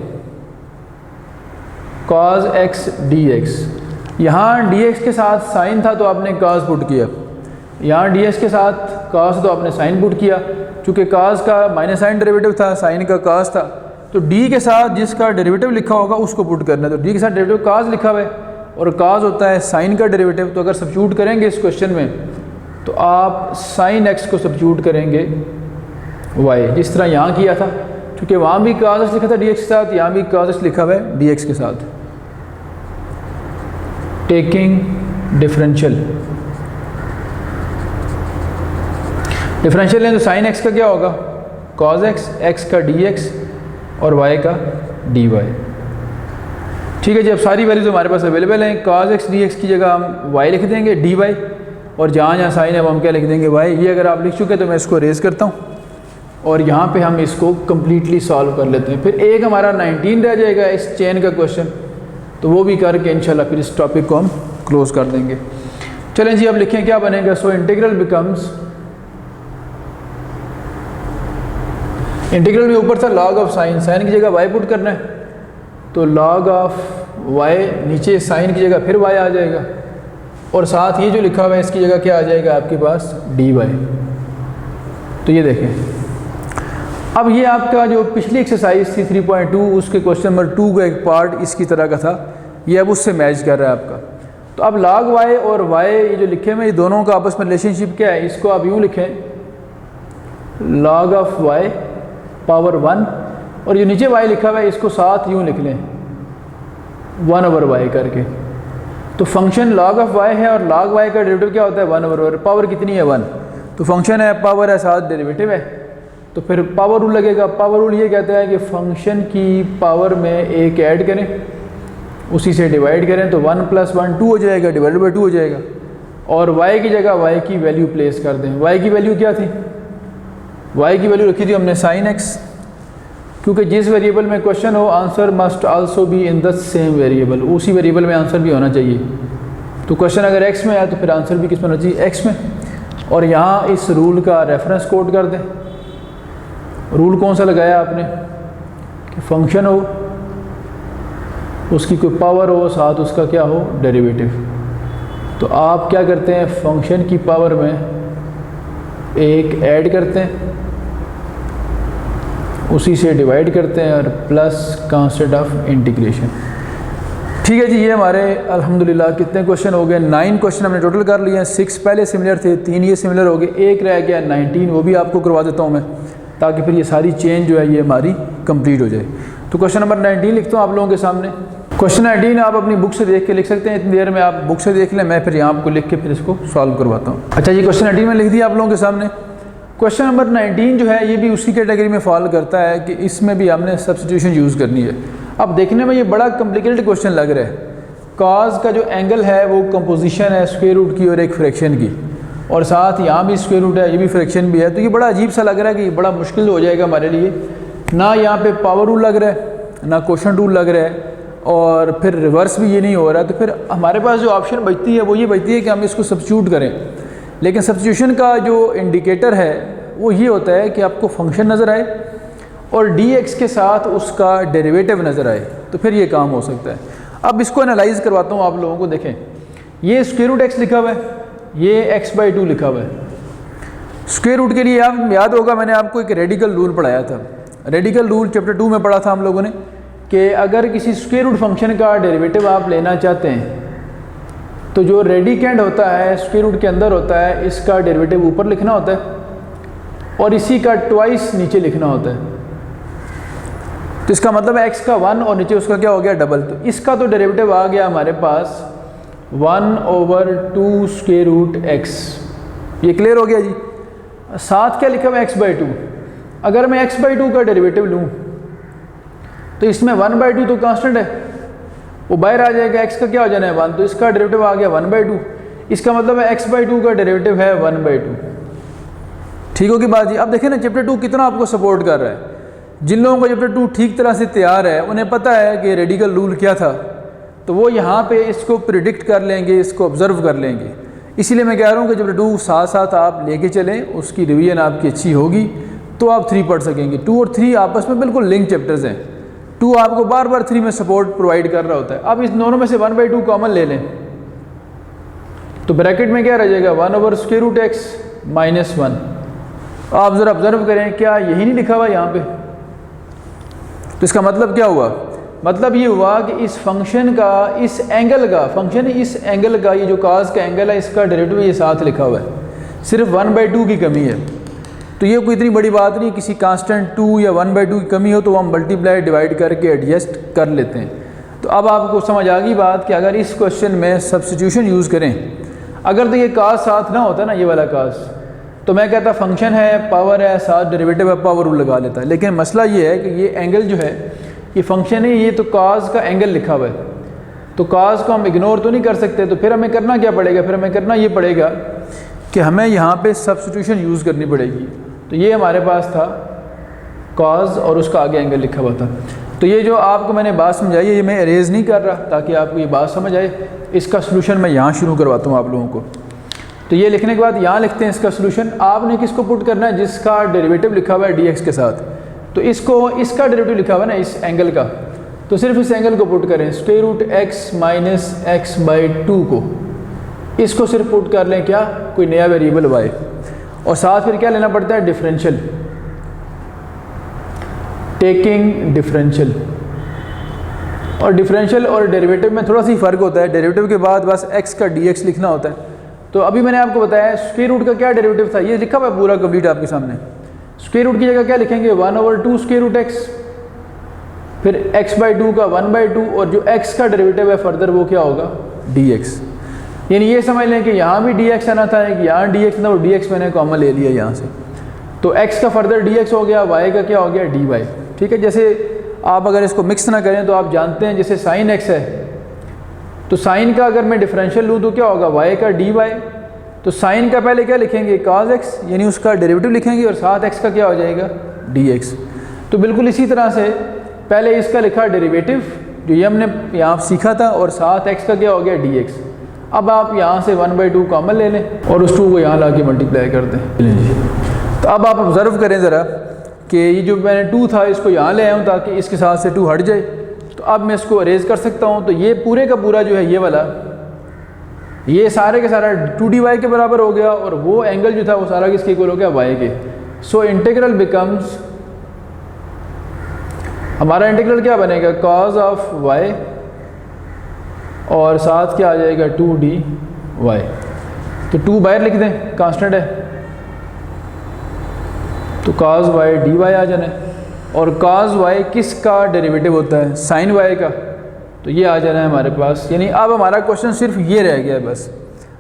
S1: कॉज एक्स डी एक्स। यहाँ डी एक्स के साथ साइन था तो आपने काज पुट किया, यहाँ डी एक्स के साथ काज तो आपने साइन पुट किया। चूँकि काज का माइनस साइन डेरिवेटिव था, साइन का काज था, तो डी के साथ जिसका डेरिवेटिव लिखा होगा उसको पुट करना है। तो डी के साथ डेरिवेटिव काज लिखा हुआ है और काज होता है साइन का डेरिवेटिव। तो अगर सब्स्टिट्यूट करेंगे इस क्वेश्चन में तो आप साइन एक्स को सब्स्टिट्यूट करेंगे वाई, जिस तरह यहाँ किया था, क्योंकि वहाँ भी काज एक्स लिखा था डी एक्स के साथ, यहाँ भी काज एक्स लिखा हुआ है डी एक्स के साथ। टेकिंग डिफरेंशियल, डिफरेंशियल लें तो साइन एक्स का क्या होगा, कॉज एक्स, एक्स का डी एक्स और वाई का डी वाई। ठीक है जी। अब सारी वैल्यूज हमारे पास अवेलेबल हैं। कॉज एक्स डी एक्स की जगह हम वाई लिख देंगे डी वाई, और जहाँ जहाँ साइन है वो हम क्या लिख देंगे वाई। ये अगर आप लिख चुके तो मैं इसको रेज करता हूँ और यहाँ पे हम इसको कम्प्लीटली सॉल्व कर लेते हैं। फिर एक हमारा 19 रह जाएगा इस चेन का क्वेश्चन, तो वो भी करके इंशाल्लाह फिर इस टॉपिक को हम क्लोज कर देंगे। चलें जी, अब लिखें क्या बनेगा। सो इंटीग्रल बिकम्स, इंटीग्रल में ऊपर था लॉग ऑफ साइन, साइन की जगह वाई पुट करना है, तो लॉग ऑफ वाई, नीचे साइन की जगह फिर वाई आ जाएगा, और साथ ये जो लिखा हुआ है इसकी जगह क्या आ जाएगा आपके पास, डी वाई। तो ये देखें, अब ये आपका जो पिछली एक्सरसाइज थी 3.2, उसके क्वेश्चन नंबर 2 का एक पार्ट इसकी तरह का था, ये अब उससे मैच कर रहा है आपका। तो अब log y और y ये जो लिखे हुए ये दोनों का आपस में रिलेशनशिप क्या है, इसको आप यूँ लिखें, log ऑफ y पावर 1, और ये नीचे y लिखा हुआ है इसको साथ यूँ लिख लें 1/y करके। तो फंक्शन log ऑफ y है और log y का डेरिवेटिव क्या होता है 1/y, पावर कितनी है 1, तो फंक्शन है पावर है साथ डेरिवेटिव है, तो फिर पावर रूल लगेगा। पावर रूल ये कहता है कि फंक्शन की पावर में एक ऐड करें उसी से डिवाइड करें तो 1 + 1 2 हो जाएगा, डिवाइडेड बाई 2 हो जाएगा। और y की जगह y की वैल्यू प्लेस कर दें। y की वैल्यू क्या थी? y की वैल्यू रखी थी हमने sin x, क्योंकि जिस वेरिएबल में क्वेश्चन हो answer must also be in the same variable, उसी वेरिएबल में आंसर भी होना चाहिए। तो क्वेश्चन अगर x में है तो फिर आंसर भी किस में होना चाहिए? x में। और यहाँ इस रूल का रेफरेंस कोड कर दें। रूल कौन सा लगाया आपने कि फंक्शन हो, उसकी कोई पावर हो, साथ उसका क्या हो? डेरिवेटिव। तो आप क्या करते हैं, फंक्शन की पावर में एक ऐड करते हैं, उसी से डिवाइड करते हैं और प्लस कांस्टेंट ऑफ इंटीग्रेशन। ठीक है जी, ये हमारे अल्हम्दुलिल्लाह कितने क्वेश्चन हो गए? 9 क्वेश्चन हमने टोटल कर लिए हैं। 6 पहले सिमिलर थे, 3 ये सिमिलर हो गए, एक रह गया 19, वो भी आपको करवा देता हूँ मैं, ताकि फिर ये सारी चेंज जो है ये हमारी कंप्लीट हो जाए। तो क्वेश्चन नंबर 19 लिखता हूँ आप लोगों के सामने। क्वेश्चन 19 आप अपनी बुक से देख के लिख सकते हैं, इतनी देर में आप बुक से देख लें, मैं फिर यहाँ आपको लिख के फिर इसको सॉल्व करवाता हूँ। अच्छा जी, क्वेश्चन 19 में लिख दिया आप लोगों के सामने। क्वेश्चन नंबर 19 जो है ये भी उसी कैटेगरी में फॉल करता है कि इसमें भी हमने सब्स्टिट्यूशन यूज़ करनी है। अब देखने में ये बड़ा कॉम्प्लिकेटेड क्वेश्चन लग रहा है। कॉज का जो एंगल है वो कंपोजिशन है स्क्वायर रूट की और एक फ्रैक्शन की, और साथ यहाँ भी स्क्वायर रूट है, ये भी फ्रैक्शन भी है। तो ये बड़ा अजीब सा लग रहा है कि ये बड़ा मुश्किल हो जाएगा हमारे लिए। ना यहाँ पे पावर रूल लग रहा है, ना क्वोशंट रूल लग रहा है, और फिर रिवर्स भी ये नहीं हो रहा। तो फिर हमारे पास जो ऑप्शन बचती है वो ये बचती है कि हम इसको सब्स्टिट्यूट करें। लेकिन सब्स्टिट्यूशन का जो इंडिकेटर है वो ये होता है कि आपको फंक्शन नज़र आए और dx के साथ उसका डेरिवेटिव नज़र आए, तो फिर ये काम हो सकता है। अब इसको एनालाइज करवाता हूँ आप लोगों को। देखें, ये स्क्वायर रूट x लिखा हुआ है, ये x/2 लिखा हुआ है। स्क्वायर रूट के लिए आप याद होगा मैंने आपको एक रेडिकल रूल पढ़ाया था। रेडिकल रूल चैप्टर 2 में पढ़ा था हम लोगों ने कि अगर किसी स्क्वायर रूट फंक्शन का डेरिवेटिव आप लेना चाहते हैं तो जो रेडिकेंड होता है स्क्वायर रूट के अंदर होता है, इसका डेरिवेटिव ऊपर लिखना होता है और इसी का ट्वाइस नीचे लिखना होता है। तो इसका मतलब है x का 1 और नीचे उसका क्या हो गया? डबल। तो इसका तो डेरिवेटिव आ गया हमारे पास 1/2 स्क्वायर रूट x। ये क्लियर हो गया जी। साथ क्या लिखा हुआ है? x/2। अगर मैं x/2 का डेरिवेटिव लूँ तो इसमें 1/2 तो कांस्टेंट है, वो बाहर आ जाएगा, x का क्या हो जाना है? 1, तो इसका डेरिवेटिव आ गया 1/2। इसका मतलब है x/2 का डेरिवेटिव है 1/2। ठीक होगी बात जी। अब देखें ना चैप्टर 2 कितना आपको सपोर्ट कर रहा है। जिन लोगों को चैप्टर 2 ठीक तरह से तैयार है उन्हें पता है कि रेडिकल रूल क्या था, तो वो यहाँ पे इसको प्रिडिक्ट कर लेंगे, इसको ऑब्ज़र्व कर लेंगे। इसीलिए मैं कह रहा हूँ कि चैप्टर 2 साथ साथ आप लेके चलें, उसकी रिवीजन आपकी अच्छी होगी तो आप 3 पढ़ सकेंगे। 2 और 3 आपस में बिल्कुल लिंक चैप्टर्स हैं। 2 आपको बार बार 3 में सपोर्ट प्रोवाइड कर रहा होता है। अब इस दोनों में से 1/2 कॉमन ले लें तो ब्रैकेट में क्या रह जाएगा? 1/√x - 1। आप ज़रा ऑब्ज़र्व करें, क्या यही नहीं लिखा हुआ यहाँ पे? तो इसका मतलब क्या हुआ? मतलब ये हुआ कि इस फंक्शन का, इस एंगल का, फंक्शन इस एंगल का, ये जो काज का एंगल है इसका डेरिवेटिव ये साथ लिखा हुआ है, सिर्फ 1/2 की कमी है। तो ये कोई इतनी बड़ी बात नहीं, किसी कांस्टेंट 2 या 1/2 की कमी हो तो हम मल्टीप्लाई डिवाइड करके एडजस्ट कर लेते हैं। तो अब आपको समझ आ गई बात कि अगर इस क्वेश्चन में सब्स्टिट्यूशन यूज़ करें, अगर तो ये काज साथ ना होता ना, ये वाला काज, तो मैं कहता फंक्शन है, पावर है, साथ डेरिवेटिव है, पावर रूल लगा लेता है। लेकिन मसला ये है कि ये एंगल जो है, ये फंक्शन है, ये तो काज का एंगल लिखा हुआ है, तो काज को हम इग्नोर तो नहीं कर सकते। तो फिर हमें करना क्या पड़ेगा? फिर हमें करना ये पड़ेगा कि हमें यहाँ पे सब्स्टिट्यूशन यूज़ करनी पड़ेगी। तो ये हमारे पास था काज और उसका आगे एंगल लिखा हुआ था। तो ये जो आपको मैंने बात समझाई है ये मैं एरेज नहीं कर रहा, ताकि आपको ये बात समझ आए। इसका सलूशन मैं यहाँ शुरू करवाता हूँ आप लोगों को। तो ये लिखने के बाद यहाँ लिखते हैं इसका सलूशन। आपने किसको पुट करना है? जिसका डेरिवेटिव लिखा हुआ है dx के साथ। तो इसको, इसका डेरिवेटिव लिखा हुआ है ना इस एंगल का, तो सिर्फ इस एंगल को पुट करें, √x - x/2 को, इसको सिर्फ पुट कर लें, क्या कोई नया वेरिएबल y, और साथ फिर क्या लेना पड़ता है? Differential, taking differential. और डिफरेंशियल और डेरिवेटिव में थोड़ा सा ही फ़र्क होता है। डेरिवेटिव के बाद बस x का dx लिखना होता है। तो अभी मैंने आपको बताया स्क्वायर रूट का क्या डेरिवेटिव था, ये लिखा हुआ है पूरा कंप्लीट आपके सामने। स्क्वायर रूट की जगह क्या लिखेंगे? 1/2 स्क्वायर रूट x, फिर x/2 का 1/2, और जो x का डेरिवेटिव है फर्दर वो क्या होगा? dx। यानी ये समझ लें कि यहाँ भी dx आना था, कि यहाँ dx था, वो dx मैंने कॉमन ले लिया यहाँ से। तो x का फर्दर dx हो गया, y का क्या हो गया? dy। ठीक है, जैसे आप अगर इसको मिक्स ना करें तो आप जानते हैं जैसे sin x है तो साइन का अगर मैं डिफरेंशियल लूँ तो क्या होगा, y का dy। तो साइन का पहले क्या लिखेंगे, cos x, यानी उसका डेरिवेटिव लिखेंगे, और साथ x का क्या हो जाएगा, dx। तो बिल्कुल इसी तरह से पहले इसका लिखा डेरिवेटिव जो ये हमने यहाँ सीखा था, और साथ x का क्या हो गया, dx। अब आप यहाँ से 1/2 कॉमन ले लें और उस 2 को यहाँ ला के मल्टीप्लाई कर दें। तो अब आप ऑब्ज़र्व करें ज़रा कि ये जो मैंने 2 था इसको यहाँ ले आया हूँ ताकि इसके साथ से 2 हट जाए। तो अब मैं इसको अरेज कर सकता हूँ। तो ये पूरे का पूरा जो है ये वाला, ये सारे के सारा 2dy के बराबर हो गया, और वो एंगल जो था वो सारा किसके इक्वल हो गया, y के। सो इंटीग्रल बिकम्स, हमारा इंटीग्रल क्या बनेगा, cos ऑफ y, और साथ क्या आ जाएगा 2dy। तो 2 बाहर लिख दें, कांस्टेंट है, तो cos y dy आ जाना है। और cos y किसका डेरिवेटिव होता है, sin y का। तो ये आ जाना है हमारे पास। यानी अब हमारा क्वेश्चन सिर्फ ये रह गया है बस।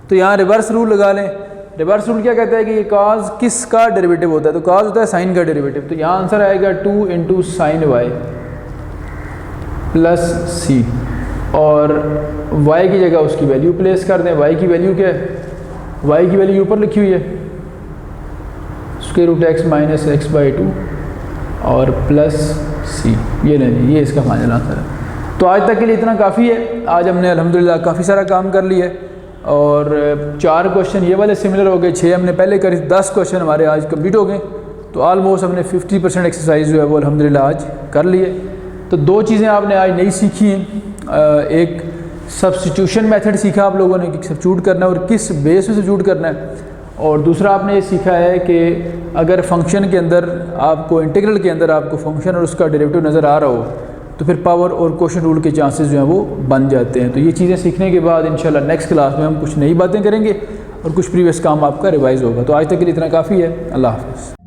S1: तो यहाँ रिवर्स रूल लगा लें। रिवर्स रूल क्या कहता है कि ये cos किसका डेरिवेटिव होता है, तो cos होता है sin का डेरिवेटिव। तो यहाँ आंसर आएगा 2 × sin y प्लस c, और y की जगह उसकी वैल्यू प्लेस कर दें। y की वैल्यू क्या है, y की वैल्यू ऊपर लिखी हुई है, √x - x/2 और प्लस c। ये नहीं, ये इसका फाइनल आंसर है। तो आज तक के लिए इतना काफ़ी है। आज हमने अल्हम्दुलिल्लाह काफ़ी सारा काम कर लिया है, और 4 क्वेश्चन ये वाले सिमिलर हो गए, 6 हमने पहले करी, 10 क्वेश्चन हमारे आज कंप्लीट हो गए। तो ऑलमोस्ट हमने 50% एक्सरसाइज जो है वो अल्हम्दुलिल्लाह आज कर लिए। तो 2 चीज़ें आपने आज नई सीखी हैं। एक सब्स्टिट्यूशन मेथड सीखा आप लोगों ने कि सब्स्टिट्यूट करना है और किस बेस पे सब्स्टिट्यूट करना है, और दूसरा आपने ये सीखा है कि अगर फंक्शन के अंदर आपको, इंटीग्रल के अंदर आपको फंक्शन और उसका डेरिवेटिव नज़र आ रहा हो तो फिर पावर और क्वोशंट रूल के चांसेस जो हैं वो बन जाते हैं। तो ये चीज़ें सीखने के बाद इंशाल्लाह नेक्स्ट क्लास में हम कुछ नई बातें करेंगे और कुछ प्रीवियस काम आपका रिवाइज़ होगा। तो आज तक के लिए इतना काफ़ी है। अल्लाह हाफ़िज़।